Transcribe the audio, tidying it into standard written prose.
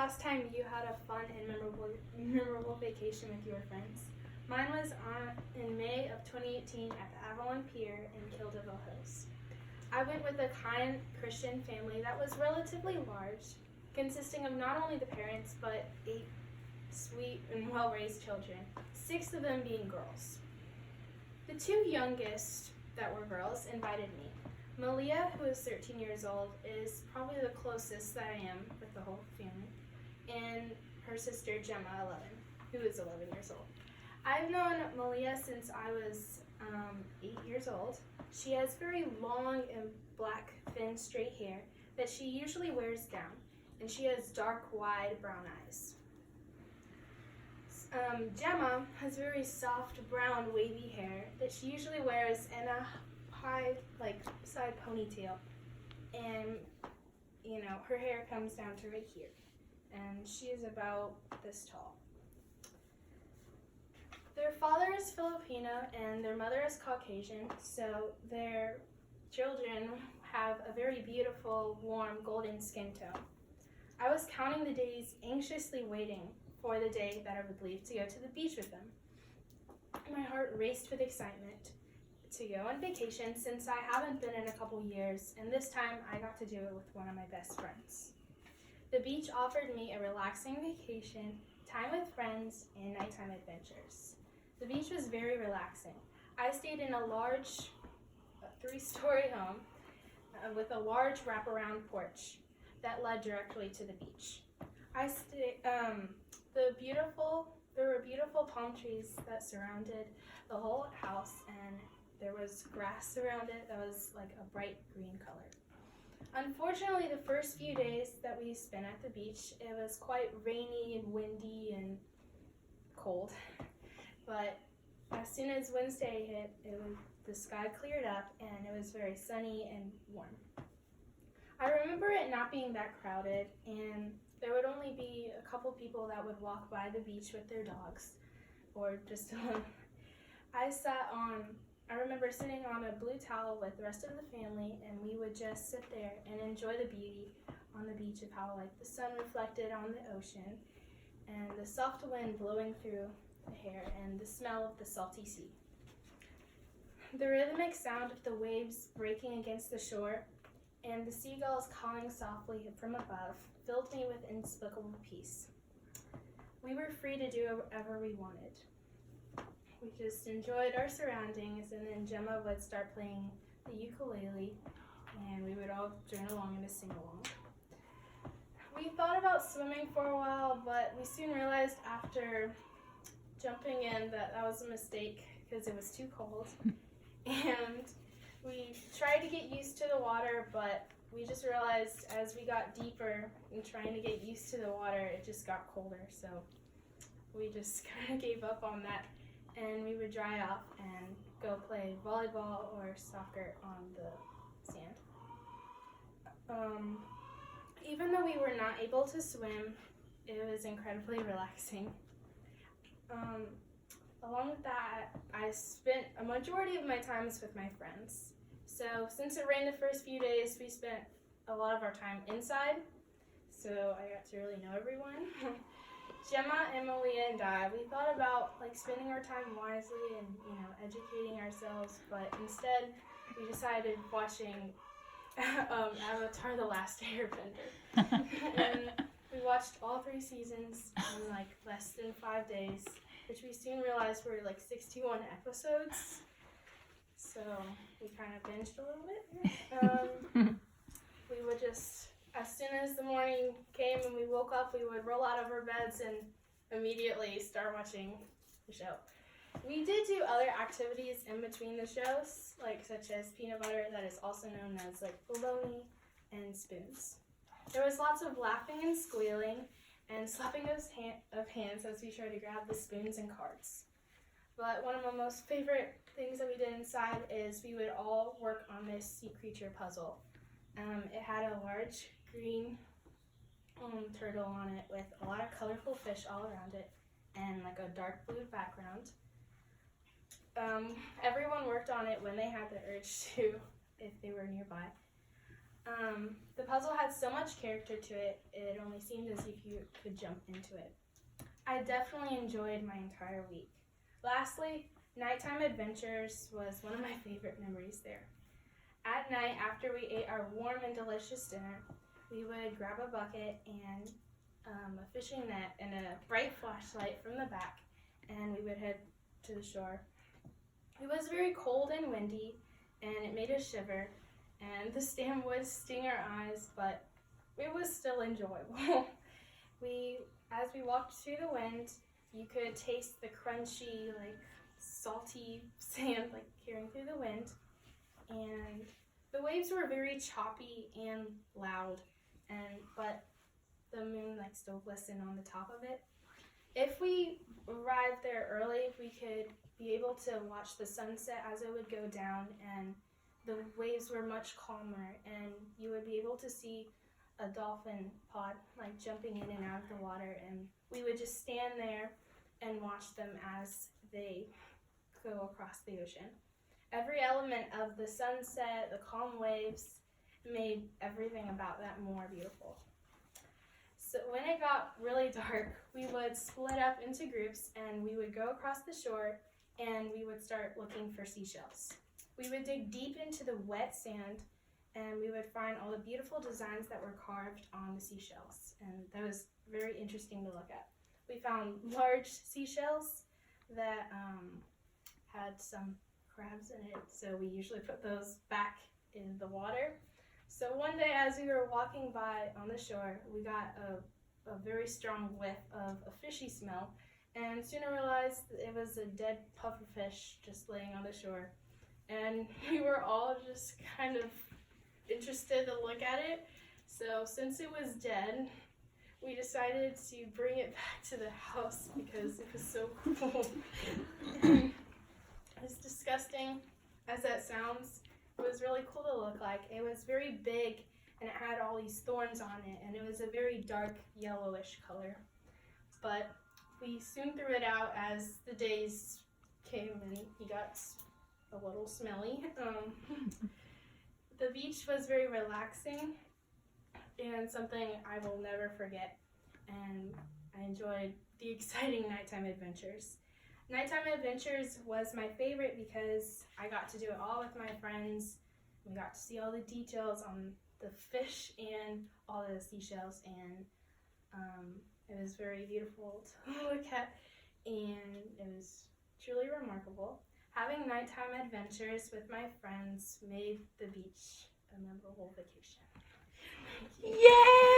last time you had a fun and memorable vacation with your friends? Mine was in May of 2018 at the Avalon Pier in Kildeville Hills. I went with a kind Christian family that was relatively large, consisting of not only the parents, but 8 sweet and well-raised children, 6 of them being girls. The 2 youngest that were girls invited me. Malia, who is 13 years old, is probably the closest that I am with the whole family, and her sister Gemma, 11, who is 11 years old. I've known Malia since I was 8 years old. She has very long and black, thin, straight hair that she usually wears down, and she has dark, wide brown eyes. Gemma has very soft, brown, wavy hair that she usually wears in a high, side ponytail, and her hair comes down to right here, and she is about this tall. Their father is Filipino and their mother is Caucasian, so their children have a very beautiful, warm, golden skin tone. I was counting the days, anxiously waiting for the day that I would leave to go to the beach with them. My heart raced with excitement to go on vacation since I haven't been in a couple years, and this time I got to do it with one of my best friends. The beach offered me a relaxing vacation, time with friends, and nighttime adventures. The beach was very relaxing. I stayed in a large 3-story home with a large wraparound porch that led directly to the beach. There were beautiful palm trees that surrounded the whole house, and there was grass around it that was like a bright green color. Unfortunately, the first few days that we spent at the beach, it was quite rainy and windy and cold. But as soon as Wednesday hit, the sky cleared up and it was very sunny and warm. I remember it not being that crowded, and there would only be a couple people that would walk by the beach with their dogs or just alone. I remember sitting on a blue towel with the rest of the family, and we would just sit there and enjoy the beauty on the beach of how the sun reflected on the ocean and the soft wind blowing through the hair and the smell of the salty sea. The rhythmic sound of the waves breaking against the shore and the seagulls calling softly from above filled me with inexplicable peace. We were free to do whatever we wanted. We just enjoyed our surroundings, and then Gemma would start playing the ukulele, and we would all join along and sing along. We thought about swimming for a while, but we soon realized after jumping in that was a mistake because it was too cold. And we tried to get used to the water, but we just realized as we got deeper and trying to get used to the water, it just got colder. So we just kind of gave up on that, and we would dry off and go play volleyball or soccer on the sand. Even though we were not able to swim, it was incredibly relaxing. Along with that, I spent a majority of my times with my friends. So since it rained the first few days, we spent a lot of our time inside, so I got to really know everyone. Gemma, Emily, and I, we thought about spending our time wisely and educating ourselves, but instead we decided watching Avatar: The Last Airbender. And we watched all 3 seasons in less than 5 days, which we soon realized were 61 episodes. So we kind of binged a little bit. We would just, as soon as the morning came and we woke up, we would roll out of our beds and immediately start watching the show. We did do other activities in between the shows, such as peanut butter, that is also known as bologna, and spoons. There was lots of laughing and squealing and slapping of hands as we tried to grab the spoons and cards. But one of my most favorite things that we did inside is we would all work on this sea creature puzzle. It had a large green turtle on it with a lot of colorful fish all around it and a dark blue background. Everyone worked on it when they had the urge to, if they were nearby. The puzzle had so much character to it, it only seemed as if you could jump into it. I definitely enjoyed my entire week. Lastly, nighttime adventures was one of my favorite memories there. At night, after we ate our warm and delicious dinner, we would grab a bucket and a fishing net and a bright flashlight from the back, and we would head to the shore. It was very cold and windy, and it made us shiver, and the sand would sting our eyes, but it was still enjoyable. As we walked through the wind, you could taste the crunchy, like salty sand, like carrying through the wind, and the waves were very choppy and loud, but the moon like still glistened on the top of it. If we arrived there early, we could be able to watch the sunset as it would go down, and the waves were much calmer, and you would be able to see a dolphin pod like jumping in and out of the water, and we would just stand there and watch them as they go across the ocean. Every element of the sunset, the calm waves, made everything about that more beautiful. So when it got really dark, we would split up into groups and we would go across the shore and we would start looking for seashells. We would dig deep into the wet sand and we would find all the beautiful designs that were carved on the seashells, and that was very interesting to look at. We found large seashells that had some crabs in it, so we usually put those back in the water. So one day as we were walking by on the shore, we got a very strong whiff of a fishy smell, and soon I realized it was a dead pufferfish just laying on the shore. And we were all just kind of interested to look at it. So since it was dead, we decided to bring it back to the house because it was so cool. As disgusting as that sounds, it was really cool to look like. It was very big and it had all these thorns on it, and it was a very dark yellowish color. But we soon threw it out as the days came and he got a little smelly. The beach was very relaxing and something I will never forget, and I enjoyed the exciting nighttime adventures. Nighttime adventures was my favorite because I got to do it all with my friends. We got to see all the details on the fish and all the seashells, and it was very beautiful to look at, and it was truly remarkable. Having nighttime adventures with my friends made the beach a memorable vacation. Yay!